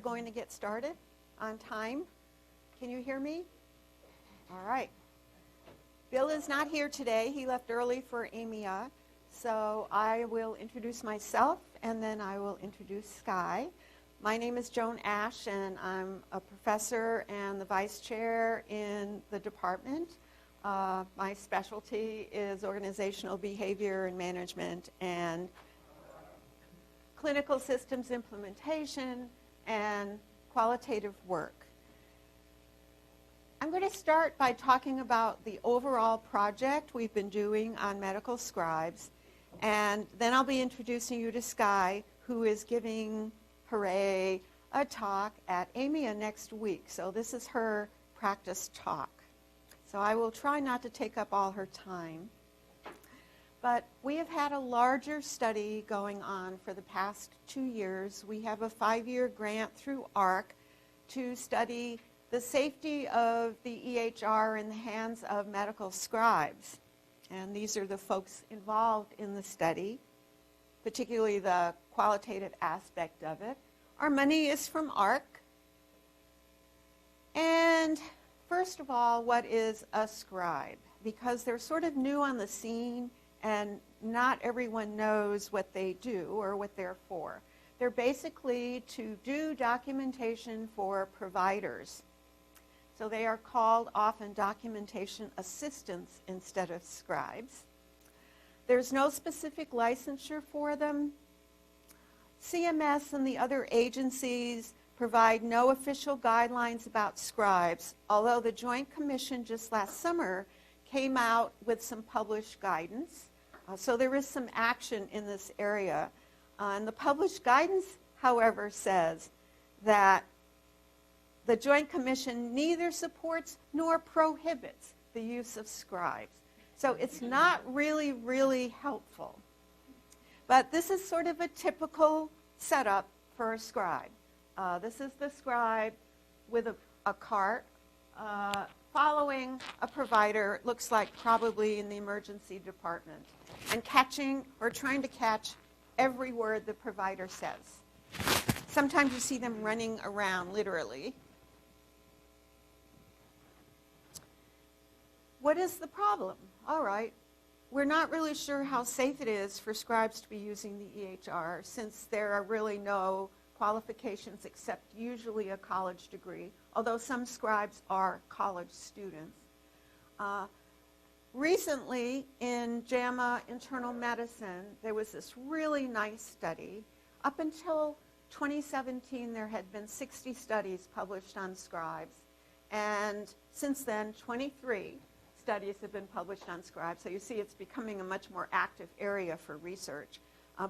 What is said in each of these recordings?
Going to get started on time. Can you hear me? All right. Bill is not here today. He left early for EMEA. So I will introduce myself and then I will introduce Sky. My name is Joan Ash and I'm a professor and the vice chair in the department. My specialty is organizational behavior and management and clinical systems implementation and qualitative work. I'm going to start by talking about the overall project we've been doing on medical scribes, and then I'll be introducing you to Sky, who is giving, hooray, a talk at EMEA next week. So this is her practice talk. So I will try not to take up all her time. But we have had a larger study going on for the past 2 years. We have a 5-year grant through ARC to study the safety of the EHR in the hands of medical scribes. And these are the folks involved in the study, particularly the qualitative aspect of it. Our money is from ARC. And first of all, what is a scribe? Because they're sort of new on the scene, and not everyone knows what they do or what they're for. They're basically to do documentation for providers. So they are called often documentation assistants instead of scribes. There's no specific licensure for them. CMS and the other agencies provide no official guidelines about scribes, although the Joint Commission just last summer came out with some published guidance. So there is some action in this area. And the published guidance, however, says that the Joint Commission neither supports nor prohibits the use of scribes. So it's not really helpful. But this is sort of a typical setup for a scribe. This is the scribe with a cart following a provider, it looks like probably in the emergency department, and catching or trying to catch every word the provider says. Sometimes you see them running around, literally. What is the problem? All right, we're not really sure how safe it is for scribes to be using the EHR, since there are really no qualifications except usually a college degree, although some scribes are college students. Recently, in JAMA Internal Medicine, there was this really nice study. Up until 2017, there had been 60 studies published on scribes, and since then, 23 studies have been published on scribes. So you see it's becoming a much more active area for research.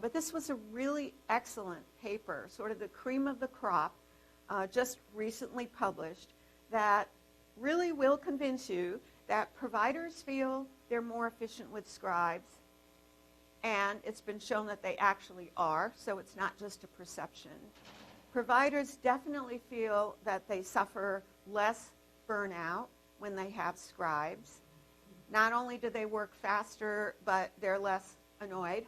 But this was a really excellent paper, sort of the cream of the crop, just recently published, that really will convince you that providers feel they're more efficient with scribes, and it's been shown that they actually are, so it's not just a perception. Providers definitely feel that they suffer less burnout when they have scribes. Not only do they work faster, but they're less annoyed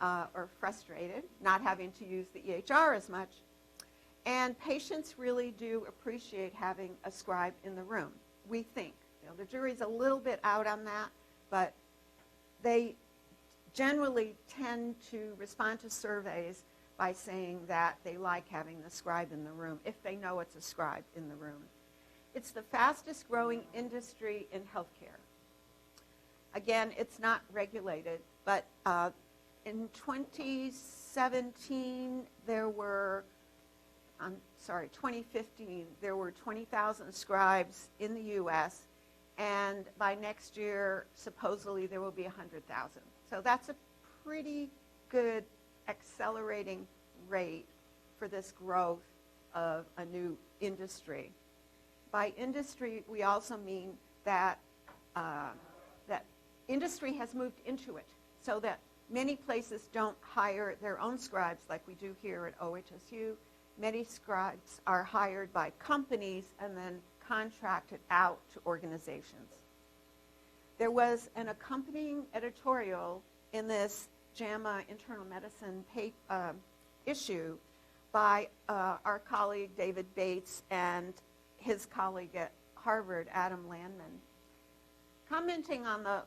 or frustrated, not having to use the EHR as much. And patients really do appreciate having a scribe in the room, we think. You know, the jury's a little bit out on that, but they generally tend to respond to surveys by saying that they like having the scribe in the room, if they know it's a scribe in the room. It's the fastest growing industry in healthcare. Again, it's not regulated, but in 2015, there were 20,000 scribes in the U.S., and by next year, supposedly, there will be 100,000. So that's a pretty good accelerating rate for this growth of a new industry. By industry, we also mean that that industry has moved into it, so that many places don't hire their own scribes like we do here at OHSU. Many scribes are hired by companies and then contracted out to organizations. There was an accompanying editorial in this JAMA Internal Medicine issue by our colleague David Bates and his colleague at Harvard, Adam Landman, commenting on the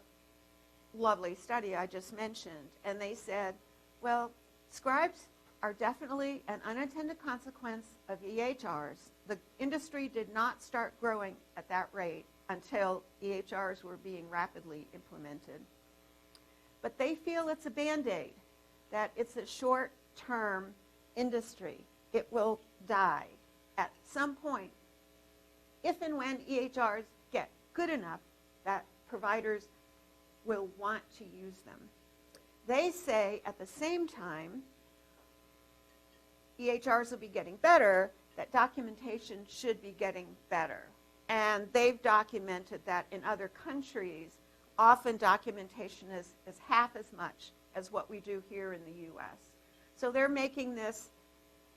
lovely study I just mentioned. And they said, well, scribes are definitely an unintended consequence of EHRs. The industry did not start growing at that rate until EHRs were being rapidly implemented. But they feel it's a Band-Aid, that it's a short-term industry. It will die at some point if and when EHRs get good enough that providers will want to use them. They say at the same time, EHRs will be getting better, that documentation should be getting better. And they've documented that in other countries, often documentation is half as much as what we do here in the U.S. So they're making this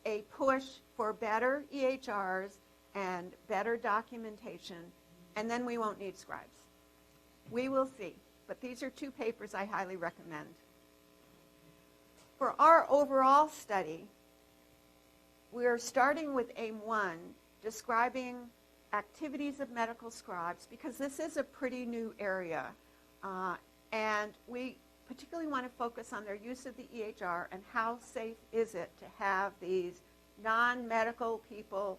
a push for better EHRs and better documentation, and then we won't need scribes. We will see. But these are two papers I highly recommend. For our overall study, we are starting with Aim 1, describing activities of medical scribes, because this is a pretty new area. And we particularly want to focus on their use of the EHR and how safe is it to have these non-medical people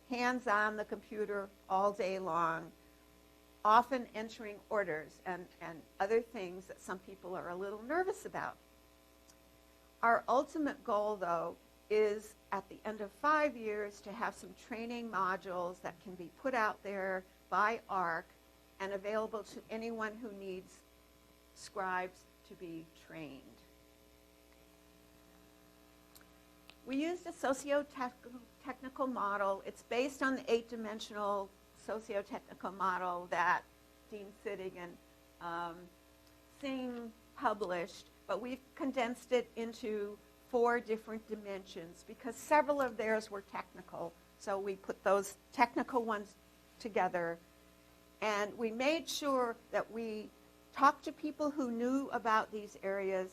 hands on the computer all day long, often entering orders and other things that some people are a little nervous about. Our ultimate goal, though, is at the end of 5 years to have some training modules that can be put out there by ARC and available to anyone who needs scribes to be trained. We used a sociotechnical model. It's based on the 8-dimensional sociotechnical model that Dean Sittig and Singh published, but we've condensed it into 4 different dimensions because several of theirs were technical. So we put those technical ones together, and we made sure that we talked to people who knew about these areas,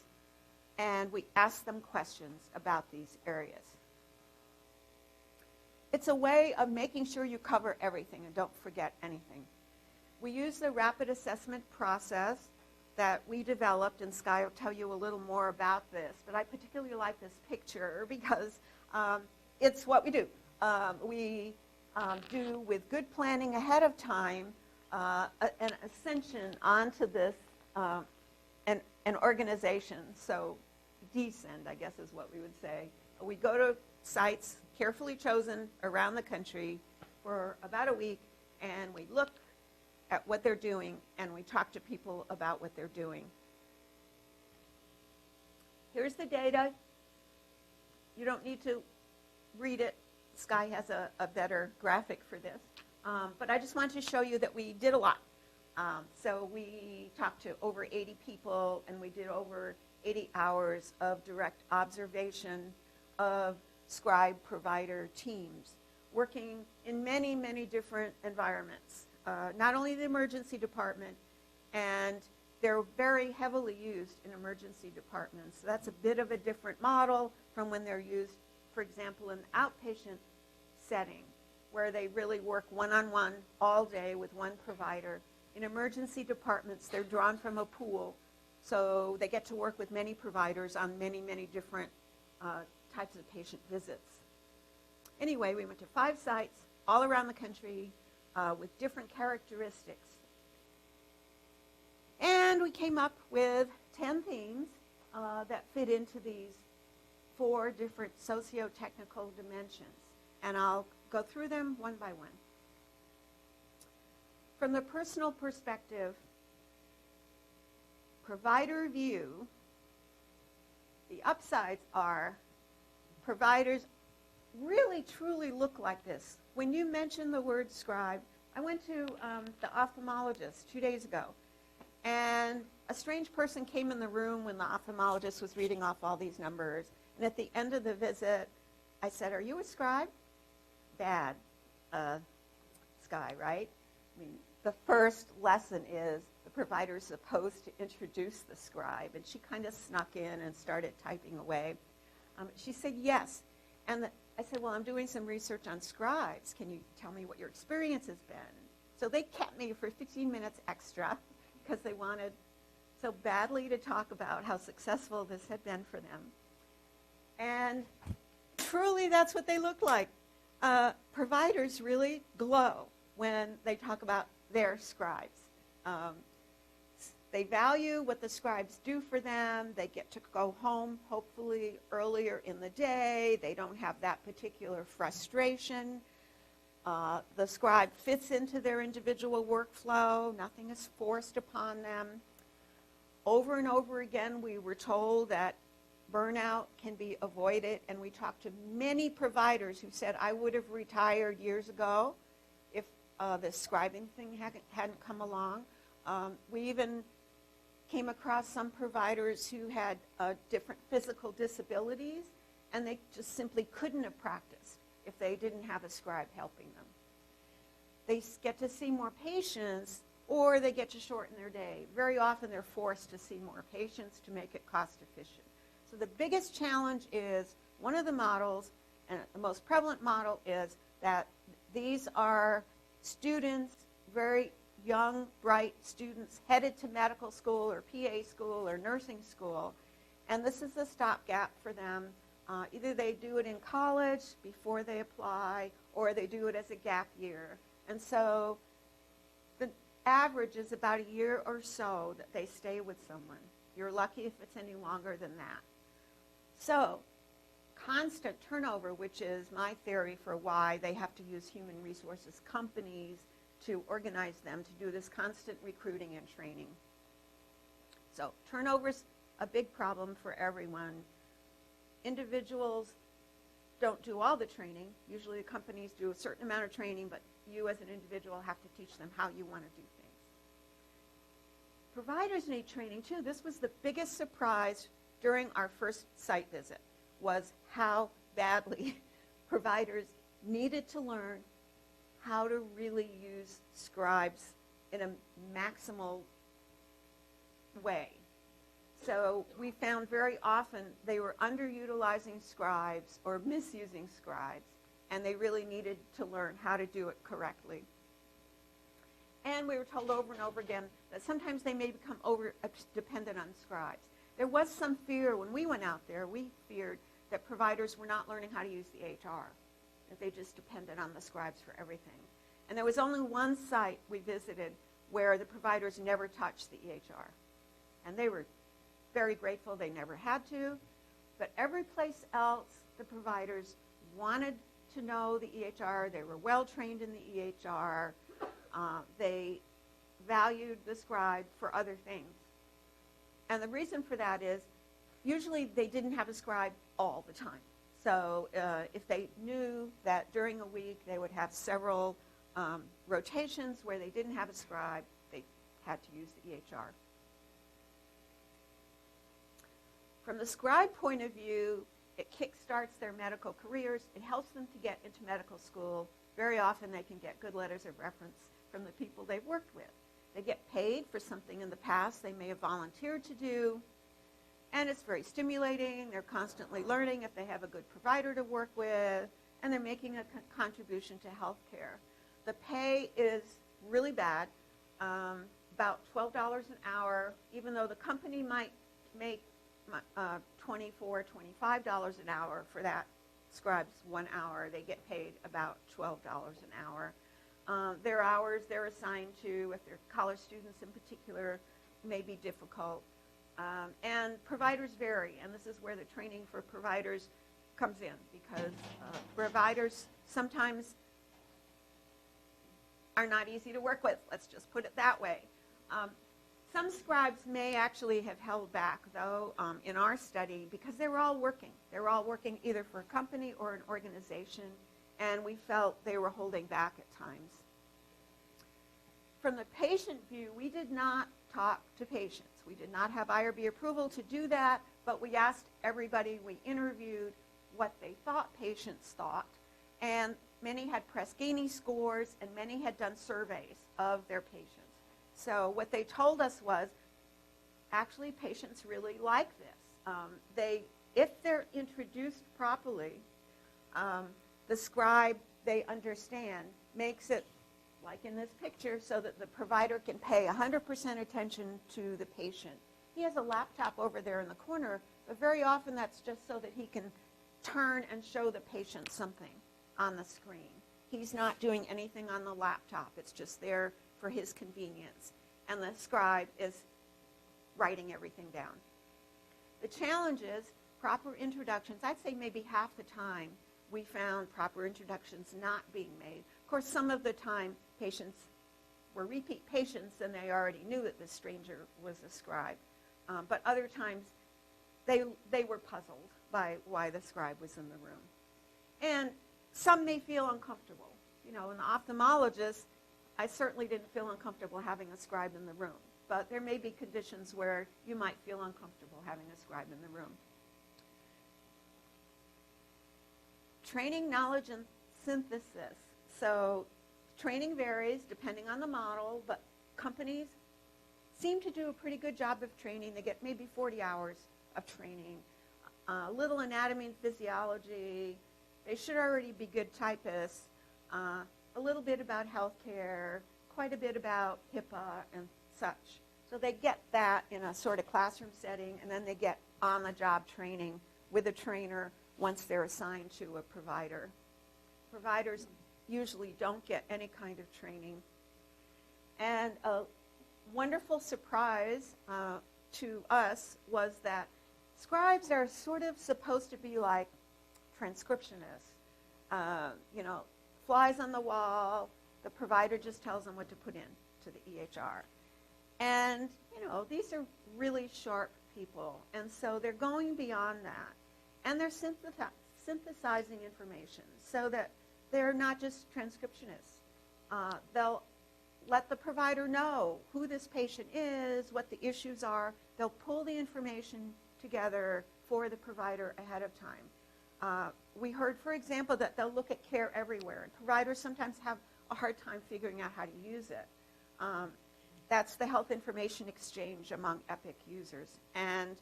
and we asked them questions about these areas. It's a way of making sure you cover everything and don't forget anything. We use the rapid assessment process that we developed, and Sky will tell you a little more about this, but I particularly like this picture because it's what we do. We do, with good planning ahead of time, an ascension onto this, an organization. So descend, I guess is what we would say. We go to sites carefully chosen around the country for about a week, and we look at what they're doing, and we talk to people about what they're doing. Here's the data. You don't need to read it. Sky has a better graphic for this. But I just wanted to show you that we did a lot. So we talked to over 80 people, and we did over 80 hours of direct observation of Scribe-Provider teams working in many, many different environments. Not only the emergency department, and they're very heavily used in emergency departments. So that's a bit of a different model from when they're used, for example, in the outpatient setting, where they really work one-on-one all day with one provider. In emergency departments, they're drawn from a pool, so they get to work with many providers on many, many different types of patient visits. Anyway, we went to 5 sites all around the country with different characteristics. And we came up with 10 themes that fit into these 4 different socio-technical dimensions. And I'll go through them one by one. From the personal perspective, provider view, the upsides are providers really truly look like this. When you mention the word scribe, I went to the ophthalmologist 2 days ago, and a strange person came in the room when the ophthalmologist was reading off all these numbers. And at the end of the visit, I said, "Are you a scribe?" Bad. Sky, right? I mean, the first lesson is the provider is supposed to introduce the scribe, and she kind of snuck in and started typing away. She said yes, And I said, well, I'm doing some research on scribes. Can you tell me what your experience has been? So they kept me for 15 minutes extra because they wanted so badly to talk about how successful this had been for them. And truly, that's what they look like. Providers really glow when they talk about their scribes. They value what the scribes do for them. They get to go home, hopefully, earlier in the day. They don't have that particular frustration. The scribe fits into their individual workflow. Nothing is forced upon them. Over and over again, we were told that burnout can be avoided, and we talked to many providers who said, I would have retired years ago if this scribing thing hadn't come along. We even came across some providers who had different physical disabilities, and they just simply couldn't have practiced if they didn't have a scribe helping them. They get to see more patients, or they get to shorten their day. Very often they're forced to see more patients to make it cost efficient. So the biggest challenge is, one of the models, and the most prevalent model, is that these are students, very young, bright students headed to medical school or PA school or nursing school, and this is a stopgap for them. Either they do it in college before they apply, or they do it as a gap year. And so the average is about a year or so that they stay with someone. You're lucky if it's any longer than that. So constant turnover, which is my theory for why they have to use human resources companies to organize them to do this constant recruiting and training. So turnover's a big problem for everyone. Individuals don't do all the training. Usually the companies do a certain amount of training, but you as an individual have to teach them how you want to do things. Providers need training too. This was the biggest surprise during our first site visit, was how badly providers needed to learn how to really use scribes in a maximal way. So we found very often they were underutilizing scribes or misusing scribes, and they really needed to learn how to do it correctly. And we were told over and over again that sometimes they may become over-dependent on scribes. There was some fear when we went out there. We feared that providers were not learning how to use the HR, that they just depended on the scribes for everything. And there was only one site we visited where the providers never touched the EHR. And they were very grateful they never had to. But every place else, the providers wanted to know the EHR. They were well trained in the EHR. They valued the scribe for other things. And the reason for that is usually they didn't have a scribe all the time. So if they knew that during a week they would have several rotations where they didn't have a scribe, they had to use the EHR. From the scribe point of view, it kickstarts their medical careers. It helps them to get into medical school. Very often they can get good letters of reference from the people they've worked with. They get paid for something in the past they may have volunteered to do, and it's very stimulating. They're constantly learning if they have a good provider to work with, and they're making a contribution to healthcare. The pay is really bad, about $12 an hour, even though the company might make $24, $25 an hour for that scribe's 1 hour. They get paid about $12 an hour. Their hours they're assigned to, if they're college students in particular, may be difficult. And providers vary, and this is where the training for providers comes in, because providers sometimes are not easy to work with. Let's just put it that way. Some scribes may actually have held back, though, in our study, because they were all working. They were all working either for a company or an organization, and we felt they were holding back at times. From the patient view, we did not talk to patients. We did not have IRB approval to do that, but we asked everybody we interviewed what they thought patients thought, and many had Press-Ganey scores, and many had done surveys of their patients. So what they told us was, actually, patients really like this. If they're introduced properly, The scribe, they understand, makes it like in this picture so that the provider can pay 100% attention to the patient. He has a laptop over there in the corner, but very often that's just so that he can turn and show the patient something on the screen. He's not doing anything on the laptop. It's just there for his convenience. And the scribe is writing everything down. The challenge is proper introductions. I'd say maybe half the time we found proper introductions not being made. Of course, some of the time patients were repeat patients and they already knew that the stranger was a scribe. But other times they were puzzled by why the scribe was in the room. And some may feel uncomfortable. You know, an ophthalmologist, I certainly didn't feel uncomfortable having a scribe in the room. But there may be conditions where you might feel uncomfortable having a scribe in the room. Training, knowledge, and synthesis. So training varies depending on the model, but companies seem to do a pretty good job of training. They get maybe 40 hours of training. A little anatomy and physiology. They should already be good typists. A little bit about healthcare, quite a bit about HIPAA and such. So they get that in a sort of classroom setting, and then they get on-the-job training with a trainer once they're assigned to a provider. Providers usually don't get any kind of training. And a wonderful surprise to us was that scribes are sort of supposed to be like transcriptionists. Flies on the wall, the provider just tells them what to put in to the EHR. And, these are really sharp people. And so they're going beyond that. And they're synthesizing information so that they're not just transcriptionists. They'll let the provider know who this patient is, what the issues are. They'll pull the information together for the provider ahead of time. We heard, for example, that they'll look at care everywhere, and providers sometimes have a hard time figuring out how to use it. That's the health information exchange among Epic users. And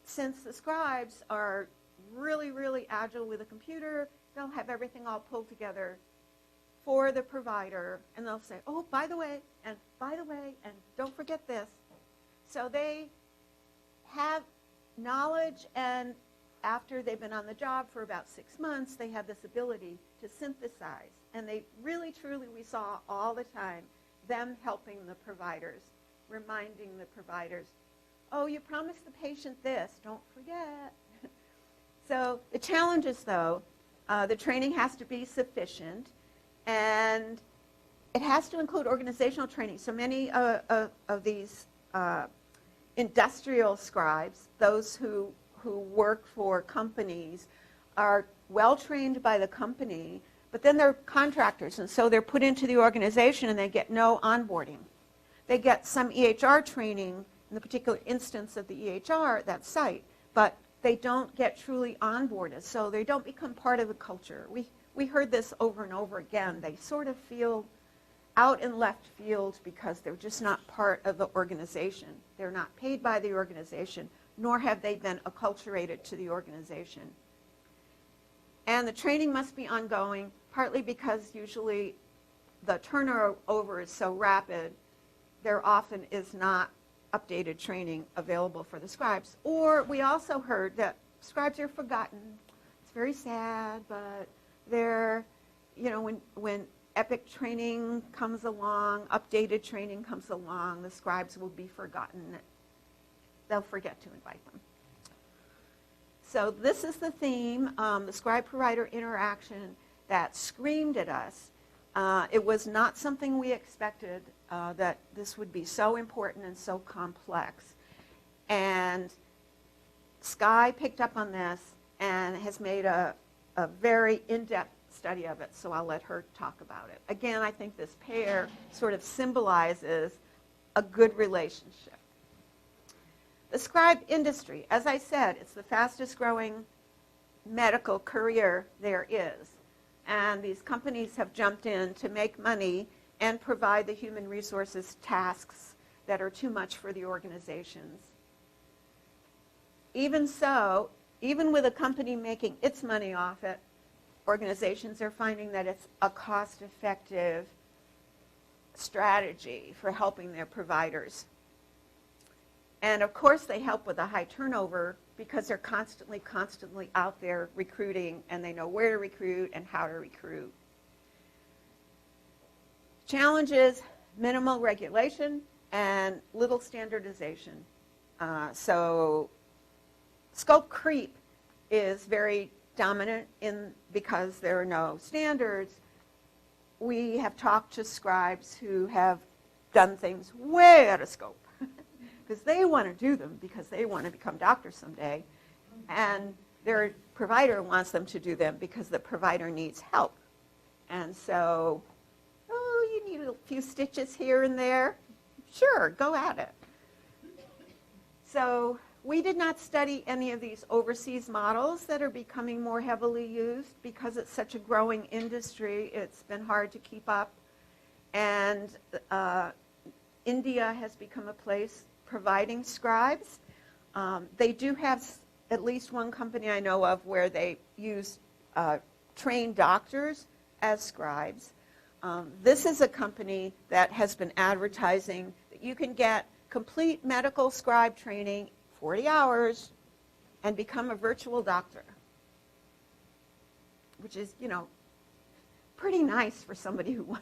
since the scribes are really, really agile with a computer, they'll have everything all pulled together for the provider, and they'll say, oh, by the way, and don't forget this. So they have knowledge, and after they've been on the job for about 6 months, they have this ability to synthesize. And they really, truly, we saw all the time them helping the providers, reminding the providers, oh, you promised the patient this, don't forget. So the challenge is, though, the training has to be sufficient, and it has to include organizational training. So many of these industrial scribes, those who work for companies, are well trained by the company, but then they're contractors, and so they're put into the organization and they get no onboarding. They get some EHR training in the particular instance of the EHR, that site, but they don't get truly onboarded, so they don't become part of the culture. We heard this over and over again. They sort of feel out in left field because they're just not part of the organization. They're not paid by the organization, nor have they been acculturated to the organization. And the training must be ongoing, partly because usually the turnover is so rapid, there often is not updated training available for the scribes. Or we also heard that scribes are forgotten. It's very sad, but they're, when Epic training comes along, updated training comes along, the scribes will be forgotten. They'll forget to invite them. So this is the theme, the Scribe-Provider interaction that screamed at us. It was not something we expected, that this would be so important and so complex. And Sky picked up on this and has made a very in-depth study of it, so I'll let her talk about it. Again, I think this pair sort of symbolizes a good relationship. The scribe industry, as I said, it's the fastest growing medical career there is. And these companies have jumped in to make money and provide the human resources tasks that are too much for the organizations. Even so, even with a company making its money off it, organizations are finding that it's a cost-effective strategy for helping their providers. And of course they help with a high turnover because they're constantly out there recruiting, and they know where to recruit and how to recruit. Challenge is minimal regulation and little standardization. So scope creep is very dominant because there are no standards. We have talked to scribes who have done things way out of scope because they want to do them because they want to become doctors someday, and their provider wants them to do them because the provider needs help. And so, oh, you need a few stitches here and there. Sure, go at it. So we did not study any of these overseas models that are becoming more heavily used because it's such a growing industry. It's been hard to keep up. And India has become a place providing scribes. They do have at least one company I know of where they use trained doctors as scribes. This is a company that has been advertising that you can get complete medical scribe training, 40 hours, and become a virtual doctor, which is, you know, pretty nice for somebody who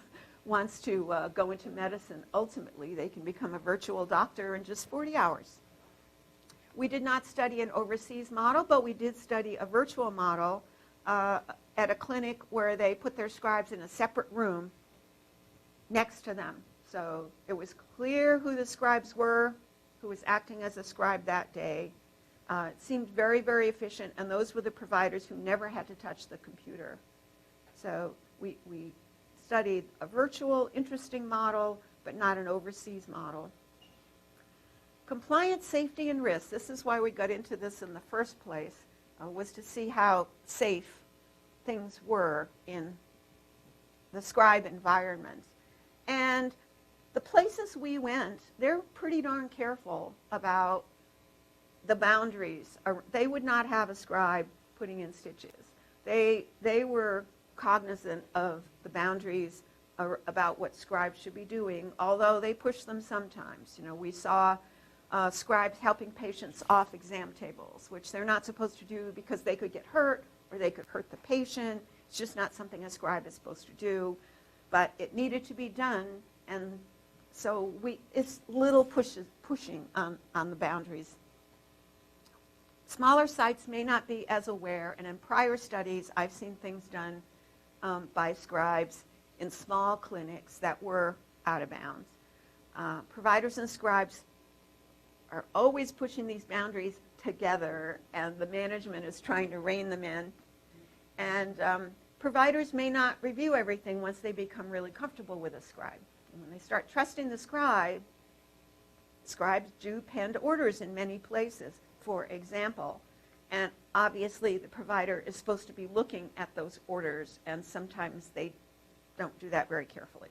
wants to go into medicine. Ultimately, they can become a virtual doctor in just 40 hours. We did not study an overseas model, but we did study a virtual model at a clinic where they put their scribes in a separate room next to them. So it was clear who the scribes were, who was acting as a scribe that day. It seemed very, very efficient, and those were the providers who never had to touch the computer. So we studied a virtual, interesting model, but not an overseas model. Compliance, safety, and risk. This is why we got into this in the first place, was to see how safe things were in the scribe environment. And the places we went, they're pretty darn careful about the boundaries. They would not have a scribe putting in stitches. They were cognizant of the boundaries about what scribes should be doing, although they push them sometimes. You know, we saw scribes helping patients off exam tables, which they're not supposed to do because they could get hurt or they could hurt the patient. It's just not something a scribe is supposed to do, but it needed to be done, and so it's little pushing on the boundaries. Smaller sites may not be as aware, and in prior studies, I've seen things done by scribes in small clinics that were out of bounds. Providers and scribes are always pushing these boundaries together, and the management is trying to rein them in. And providers may not review everything once they become really comfortable with a scribe. And when they start trusting the scribe, scribes do penned orders in many places, for example. And obviously the provider is supposed to be looking at those orders, and sometimes they don't do that very carefully.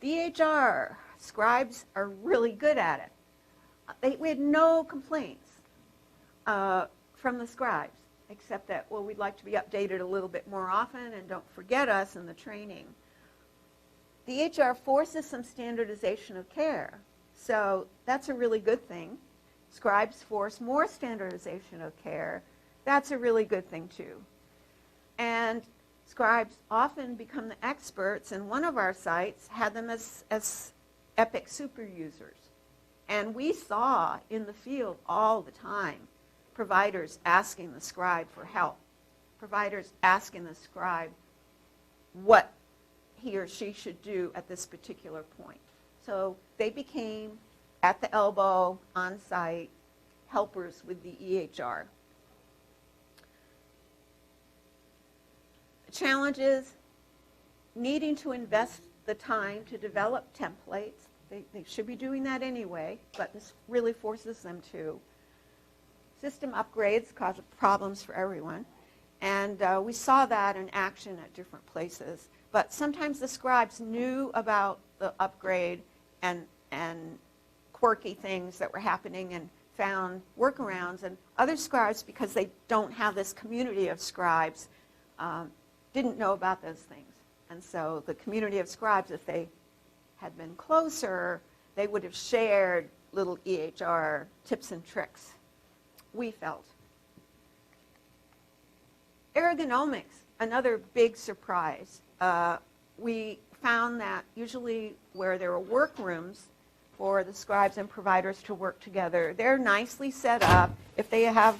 DHR, scribes are really good at it. We had no complaints from the scribes, except that, well, we'd like to be updated a little bit more often, and don't forget us in the training. DHR forces some standardization of care, so that's a really good thing. Scribes force more standardization of care. That's a really good thing too. And scribes often become the experts, and one of our sites had them as Epic super users. And we saw in the field all the time providers asking the scribe for help, providers asking the scribe what he or she should do at this particular point. So they became, at the elbow, on site, helpers with the EHR. The challenge is needing to invest the time to develop templates. They should be doing that anyway, but this really forces them to. System upgrades cause problems for everyone, and we saw that in action at different places. But sometimes the scribes knew about the upgrade and quirky things that were happening, and found workarounds, and other scribes, because they don't have this community of scribes, didn't know about those things. And so the community of scribes, if they had been closer, they would have shared little EHR tips and tricks, we felt. Ergonomics, another big surprise. We found that usually where there are workrooms for the scribes and providers to work together, they're nicely set up. If they have,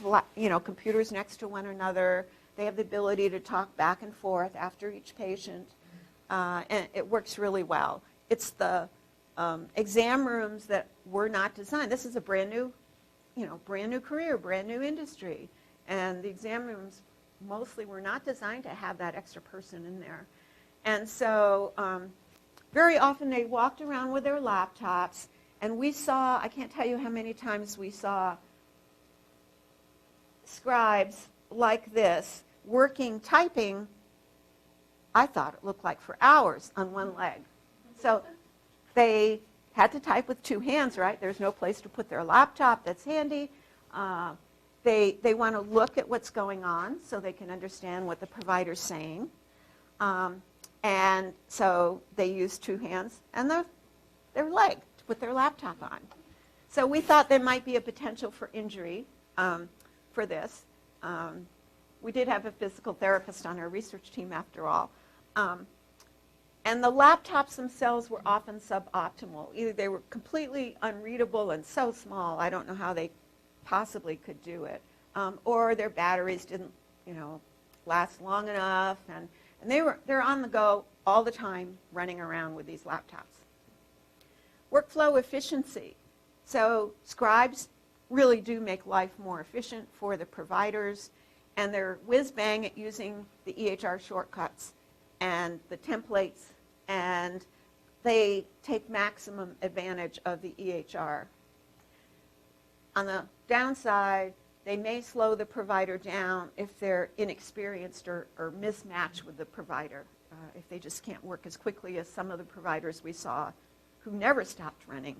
computers next to one another, they have the ability to talk back and forth after each patient, and it works really well. It's the exam rooms that were not designed. This is a brand new career, brand new industry, and the exam rooms mostly were not designed to have that extra person in there. And so very often they walked around with their laptops, and we saw, I can't tell you how many times we saw scribes like this working, typing, I thought it looked like for hours on one leg. So they had to type with two hands, right? There's no place to put their laptop that's handy. They want to look at what's going on so they can understand what the provider's saying. And so they use two hands and their leg to put their laptop on. So we thought there might be a potential for injury for this. We did have a physical therapist on our research team after all. And the laptops themselves were often suboptimal. Either they were completely unreadable and so small, I don't know how they possibly could do it, or their batteries didn't, last long enough, and they're on the go all the time running around with these laptops. Workflow efficiency. So scribes really do make life more efficient for the providers, and they're whiz-bang at using the EHR shortcuts and the templates, and they take maximum advantage of the EHR. On the downside, they may slow the provider down if they're inexperienced or mismatched with the provider, if they just can't work as quickly as some of the providers we saw who never stopped running.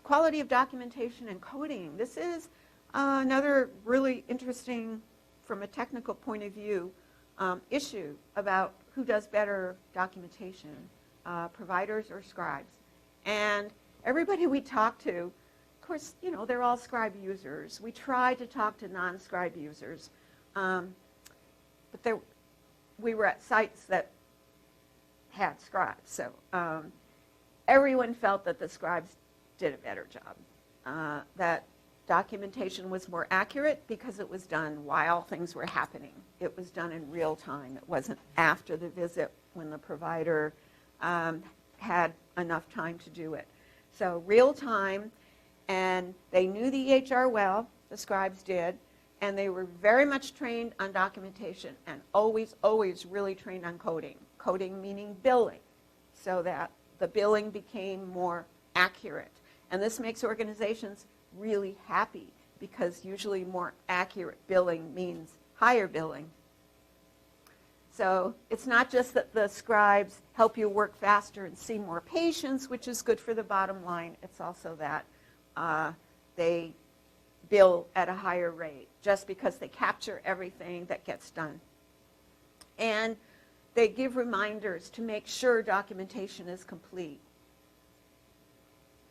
Quality of documentation and coding. This is another really interesting, from a technical point of view, issue about who does better documentation, providers or scribes. And everybody we talk to, of course, they're all Scribe users. We try to talk to non-Scribe users, but we were at sites that had Scribes. So everyone felt that the Scribes did a better job, that documentation was more accurate because it was done while things were happening. It was done in real time. It wasn't after the visit when the provider had enough time to do it. So real time, and they knew the EHR well, the scribes did, and they were very much trained on documentation and always, always really trained on coding. Coding meaning billing, so that the billing became more accurate. And this makes organizations really happy because usually more accurate billing means higher billing. So it's not just that the scribes help you work faster and see more patients, which is good for the bottom line. It's also that they bill at a higher rate just because they capture everything that gets done. And they give reminders to make sure documentation is complete.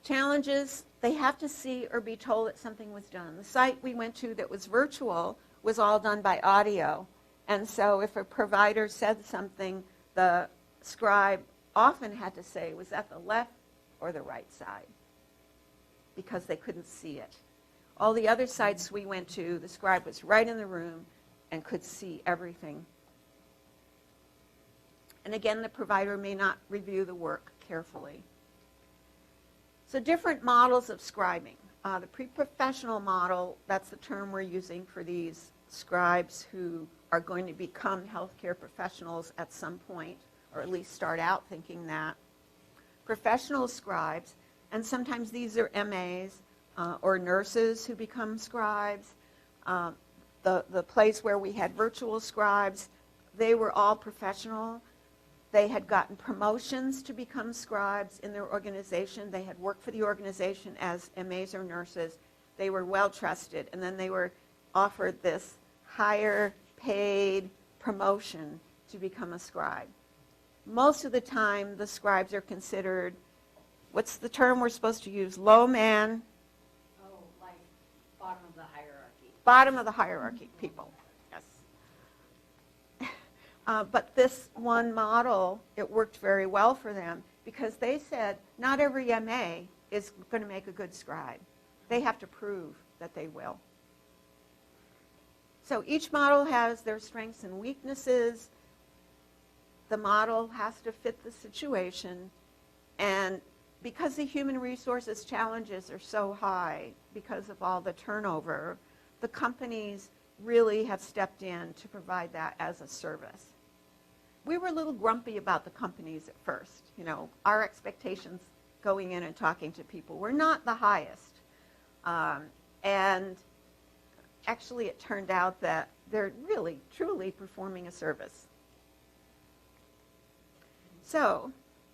Challenges, they have to see or be told that something was done. The site we went to that was virtual was all done by audio. And so if a provider said something, the scribe often had to say, was that the left or the right side? Because they couldn't see it. All the other sites we went to, the scribe was right in the room and could see everything. And again, the provider may not review the work carefully. So different models of scribing. The pre-professional model, that's the term we're using for these scribes who are going to become healthcare professionals at some point, or at least start out thinking that. Professional scribes, and sometimes these are MAs or nurses who become scribes. The place where we had virtual scribes, they were all professional. They had gotten promotions to become scribes in their organization. They had worked for the organization as MAs or nurses. They were well trusted, and then they were offered this higher paid promotion to become a scribe. Most of the time, the scribes are considered, what's the term we're supposed to use? Low man? Oh, like bottom of the hierarchy. Bottom of the hierarchy people, yes. But this one model, it worked very well for them because they said not every MA is going to make a good scribe. They have to prove that they will. So each model has their strengths and weaknesses. The model has to fit the situation. And because the human resources challenges are so high because of all the turnover, the companies really have stepped in to provide that as a service. We were a little grumpy about the companies at first. You know, our expectations going in and talking to people were not the highest. And actually it turned out that they're really, truly performing a service. So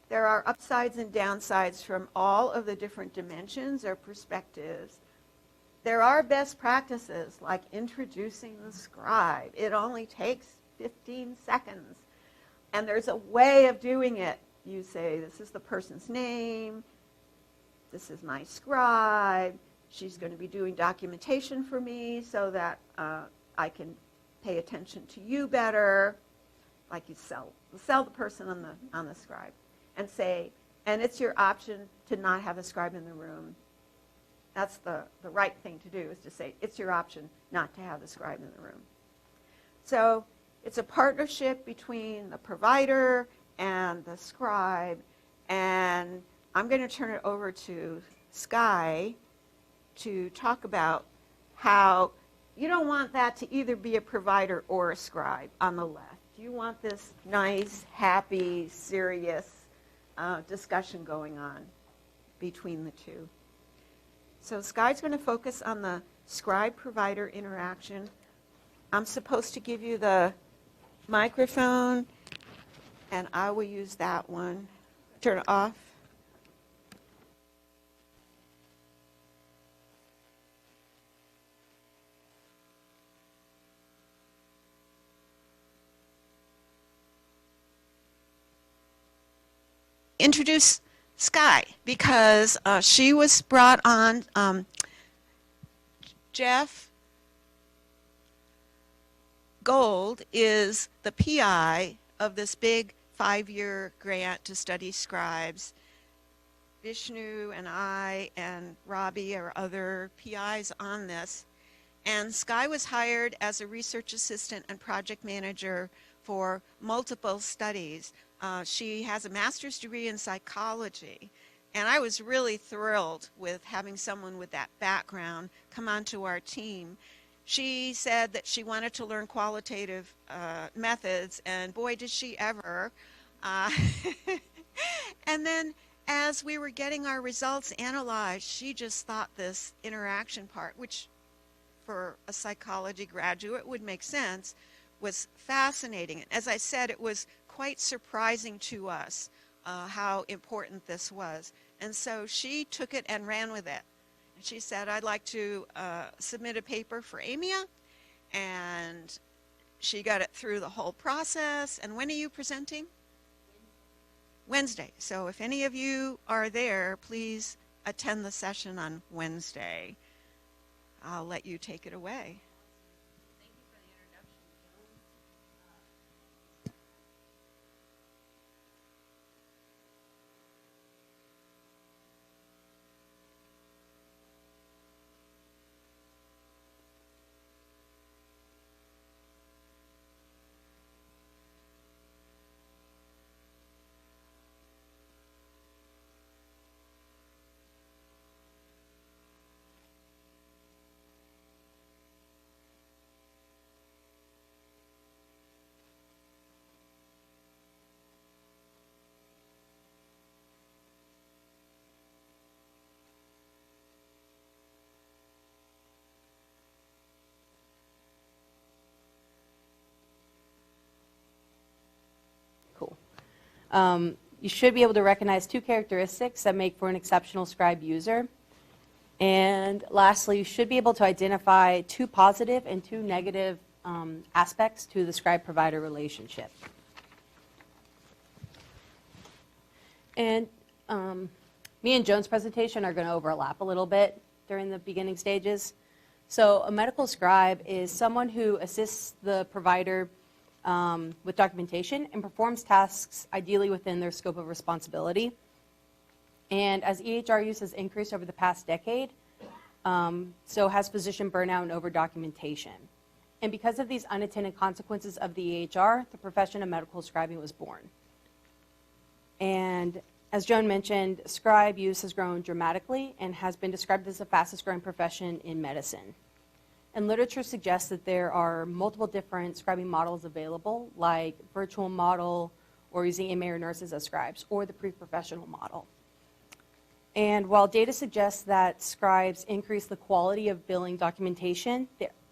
there are upsides and downsides from all of the different dimensions or perspectives. There are best practices like introducing the scribe. It only takes 15 seconds. And there's a way of doing it. You say, this is the person's name. This is my scribe. She's going to be doing documentation for me so that I can pay attention to you better. Like you sell the person on the scribe. And say, and it's your option to not have a scribe in the room. That's the right thing to do, is to say, it's your option not to have the scribe in the room. So it's a partnership between the provider and the scribe. And I'm going to turn it over to Sky to talk about how you don't want that to either be a provider or a scribe on the left. You want this nice, happy, serious discussion going on between the two. So Sky's going to focus on the scribe-provider interaction. I'm supposed to give you the microphone, and I will use that one. Turn it off. Introduce Sky because she was brought on. Jeff Gold is the PI of this big 5-year grant to study scribes. Vishnu and I and Robbie are other PIs on this. And Sky was hired as a research assistant and project manager for multiple studies. She has a master's degree in psychology, and I was really thrilled with having someone with that background come onto our team. She said that she wanted to learn qualitative methods, and boy, did she ever. And then as we were getting our results analyzed, she just thought this interaction part, which for a psychology graduate would make sense, was fascinating. As I said, it was quite surprising to us how important this was. And so she took it and ran with it. And she said, I'd like to submit a paper for AMIA. And she got it through the whole process. And when are you presenting? Wednesday. So if any of you are there, please attend the session on Wednesday. I'll let you take it away. You should be able to recognize 2 characteristics that make for an exceptional Scribe user. And lastly, you should be able to identify 2 positive and 2 negative aspects to the Scribe-Provider relationship. And me and Joan's presentation are going to overlap a little bit during the beginning stages. So a medical scribe is someone who assists the provider with documentation and performs tasks ideally within their scope of responsibility. And as EHR use has increased over the past decade, so has physician burnout and over-documentation. And because of these unintended consequences of the EHR, the profession of medical scribing was born. And as Joan mentioned, scribe use has grown dramatically and has been described as the fastest growing profession in medicine. And literature suggests that there are multiple different scribing models available, like virtual model, or using MA or nurses as scribes, or the pre-professional model. And while data suggests that scribes increase the quality of billing documentation,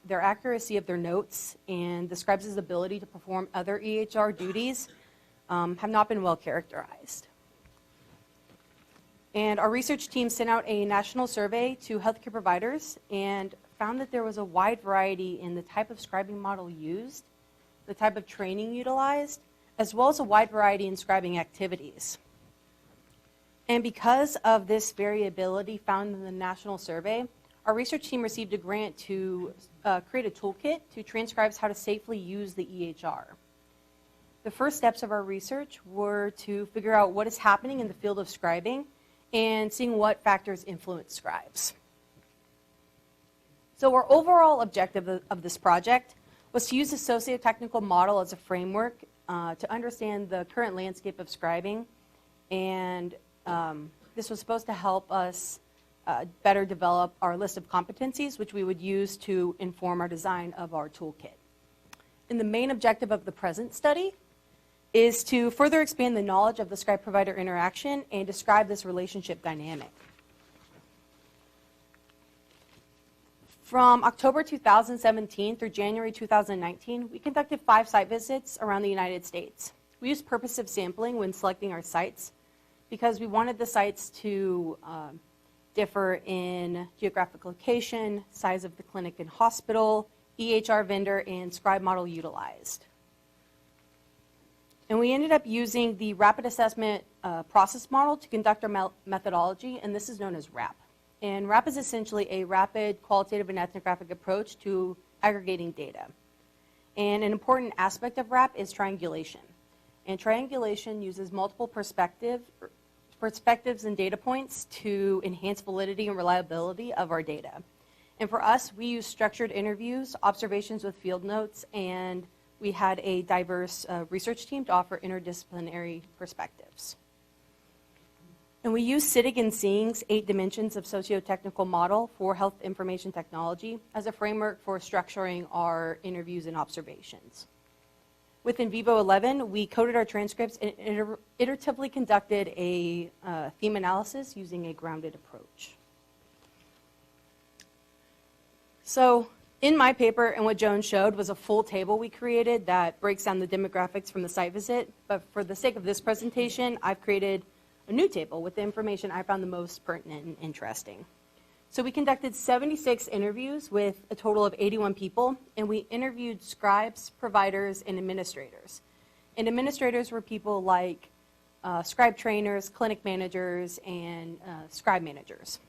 their accuracy of their notes and the scribes' ability to perform other EHR duties have not been well characterized. And our research team sent out a national survey to healthcare providers and found that there was a wide variety in the type of scribing model used, the type of training utilized, as well as a wide variety in scribing activities. And because of this variability found in the national survey, our research team received a grant to create a toolkit to train scribes how to safely use the EHR. The first steps of our research were to figure out what is happening in the field of scribing and seeing what factors influence scribes. So our overall objective of this project was to use the Sociotechnical model as a framework to understand the current landscape of scribing, and this was supposed to help us better develop our list of competencies, which we would use to inform our design of our toolkit. And the main objective of the present study is to further expand the knowledge of the scribe-provider interaction and describe this relationship dynamic. From October 2017 through January 2019, we conducted 5 site visits around the United States. We used purposive sampling when selecting our sites because we wanted the sites to differ in geographic location, size of the clinic and hospital, EHR vendor, and scribe model utilized. And we ended up using the rapid assessment process model to conduct our methodology, and this is known as RAP. And RAP is essentially a rapid, qualitative, and ethnographic approach to aggregating data. And an important aspect of RAP is triangulation. And triangulation uses multiple perspectives and data points to enhance validity and reliability of our data. And for us, we use structured interviews, observations with field notes, and we had a diverse research team to offer interdisciplinary perspectives. And we use Sittig and Singh's 8 dimensions of socio-technical model for health information technology as a framework for structuring our interviews and observations. With NVivo 11, we coded our transcripts and iteratively conducted a theme analysis using a grounded approach. So in my paper, and what Joan showed was a full table we created that breaks down the demographics from the site visit. But for the sake of this presentation, I've created a new table with the information I found the most pertinent and interesting. So we conducted 76 interviews with a total of 81 people, and we interviewed scribes, providers, and administrators. And administrators were people like scribe trainers, clinic managers, and scribe managers.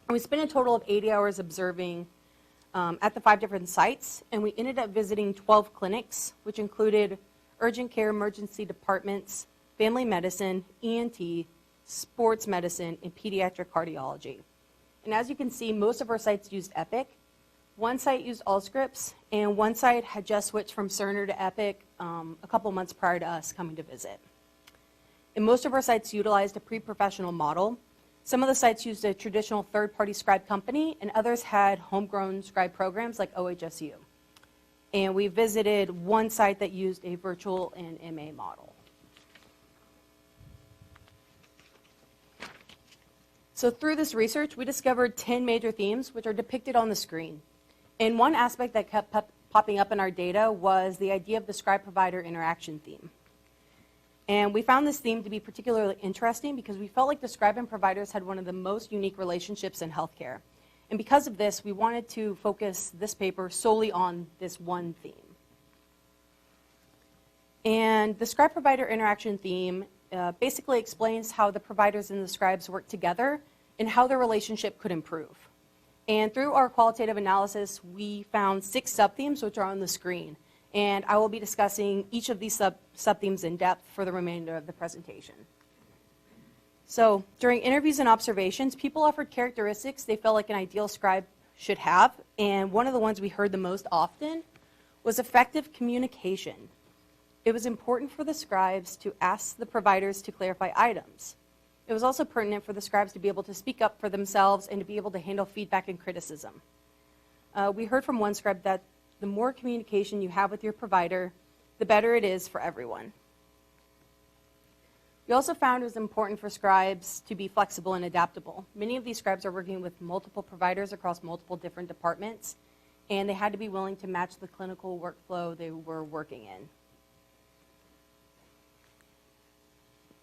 And we spent a total of 80 hours observing at the 5 different sites, and we ended up visiting 12 clinics, which included urgent care emergency departments, family medicine, ENT, sports medicine, and pediatric cardiology. And as you can see, most of our sites used Epic. One site used Allscripts, and one site had just switched from Cerner to Epic a couple months prior to us coming to visit. And most of our sites utilized a pre-professional model. Some of the sites used a traditional third-party scribe company, and others had homegrown scribe programs like OHSU. And we visited one site that used a virtual and MA model. So through this research, we discovered 10 major themes, which are depicted on the screen. And one aspect that kept popping up in our data was the idea of the scribe-provider interaction theme. And we found this theme to be particularly interesting because we felt like the scribe and providers had one of the most unique relationships in healthcare. And because of this, we wanted to focus this paper solely on this one theme. And the scribe-provider interaction theme basically explains how the providers and the scribes work together and how their relationship could improve. And through our qualitative analysis, we found 6 subthemes, which are on the screen. And I will be discussing each of these subthemes in depth for the remainder of the presentation. So during interviews and observations, people offered characteristics they felt like an ideal scribe should have. And one of the ones we heard the most often was effective communication. It was important for the scribes to ask the providers to clarify items. It was also pertinent for the scribes to be able to speak up for themselves and to be able to handle feedback and criticism. We heard from one scribe that the more communication you have with your provider, the better it is for everyone. We also found it was important for scribes to be flexible and adaptable. Many of these scribes are working with multiple providers across multiple different departments, and they had to be willing to match the clinical workflow they were working in.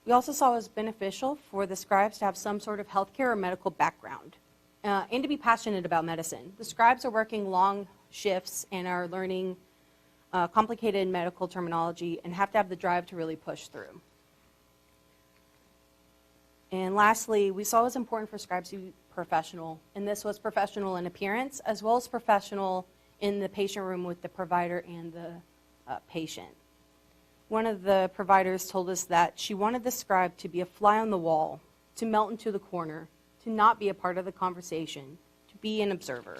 We also saw it was beneficial for the scribes to have some sort of healthcare or medical background and to be passionate about medicine. The scribes are working long shifts and are learning complicated medical terminology and have to have the drive to really push through. And lastly, we saw it was important for scribes to be professional, and this was professional in appearance as well as professional in the patient room with the provider and the patient. One of the providers told us that she wanted the scribe to be a fly on the wall, to melt into the corner, to not be a part of the conversation, to be an observer.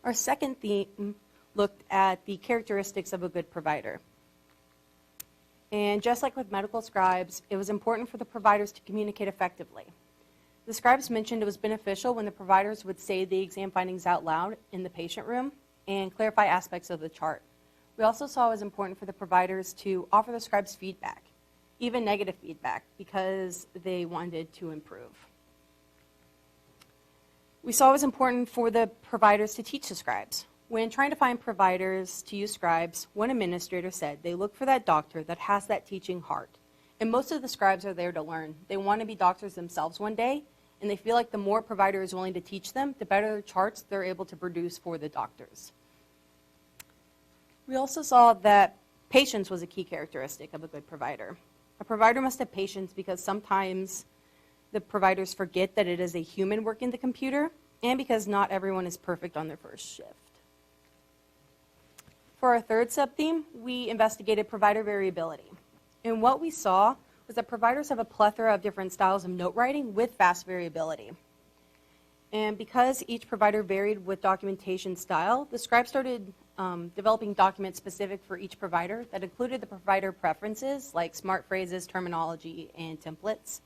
Our second theme looked at the characteristics of a good provider. And just like with medical scribes, it was important for the providers to communicate effectively. The scribes mentioned it was beneficial when the providers would say the exam findings out loud in the patient room and clarify aspects of the chart. We also saw it was important for the providers to offer the scribes feedback, even negative feedback, because they wanted to improve. We saw it was important for the providers to teach the scribes. When trying to find providers to use scribes, one administrator said they look for that doctor that has that teaching heart. And most of the scribes are there to learn. They want to be doctors themselves one day, and they feel like the more provider is willing to teach them, the better charts they're able to produce for the doctors. We also saw that patience was a key characteristic of a good provider. A provider must have patience because sometimes the providers forget that it is a human working the computer, and because not everyone is perfect on their first shift. For our third subtheme, we investigated provider variability. And what we saw was that providers have a plethora of different styles of note writing with vast variability. And because each provider varied with documentation style, the scribe started developing documents specific for each provider that included the provider preferences like smart phrases, terminology, and templates.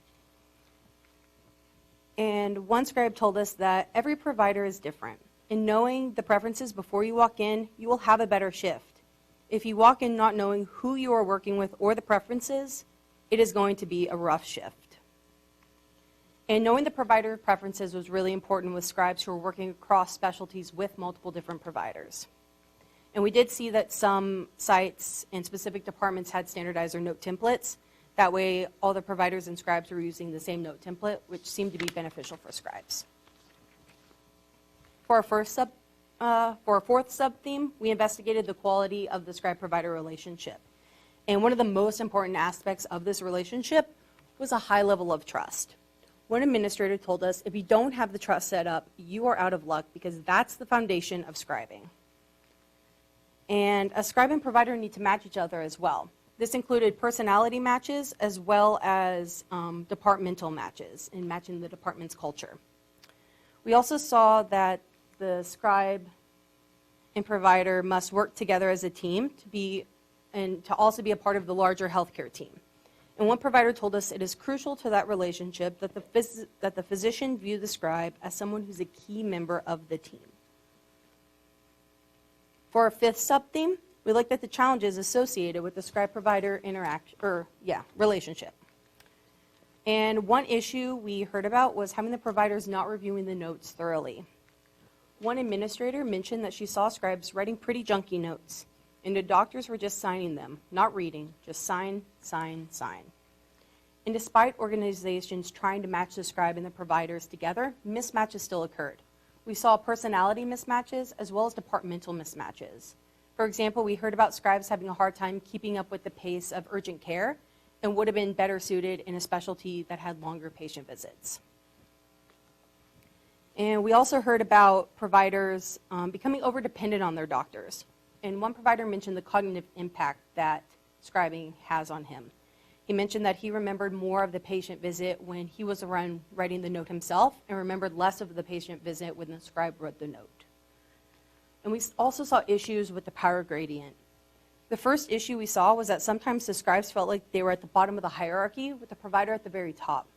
And one scribe told us that every provider is different. In knowing the preferences before you walk in, you will have a better shift. If you walk in not knowing who you are working with or the preferences, it is going to be a rough shift. And knowing the provider preferences was really important with scribes who are working across specialties with multiple different providers. And we did see that some sites and specific departments had standardized their note templates. That way, all the providers and scribes were using the same note template, which seemed to be beneficial for scribes. For our fourth subtheme, we investigated the quality of the scribe-provider relationship. And one of the most important aspects of this relationship was a high level of trust. One administrator told us, if you don't have the trust set up, you are out of luck because that's the foundation of scribing. And a scribe and provider need to match each other as well. This included personality matches as well as departmental matches in matching the department's culture. We also saw that the scribe and provider must work together as a team to also be a part of the larger healthcare team. And one provider told us it is crucial to that relationship that the physician view the scribe as someone who's a key member of the team. For our fifth subtheme, we looked at the challenges associated with the scribe-provider relationship. And one issue we heard about was having the providers not reviewing the notes thoroughly. One administrator mentioned that she saw scribes writing pretty junky notes, and the doctors were just signing them, not reading, just sign, sign, sign. And despite organizations trying to match the scribe and the providers together, mismatches still occurred. We saw personality mismatches as well as departmental mismatches. For example, we heard about scribes having a hard time keeping up with the pace of urgent care and would have been better suited in a specialty that had longer patient visits. And we also heard about providers becoming over-dependent on their doctors. And one provider mentioned the cognitive impact that scribing has on him. He mentioned that he remembered more of the patient visit when he was around writing the note himself and remembered less of the patient visit when the scribe wrote the note. And we also saw issues with the power gradient. The first issue we saw was that sometimes the scribes felt like they were at the bottom of the hierarchy with the provider at the very top.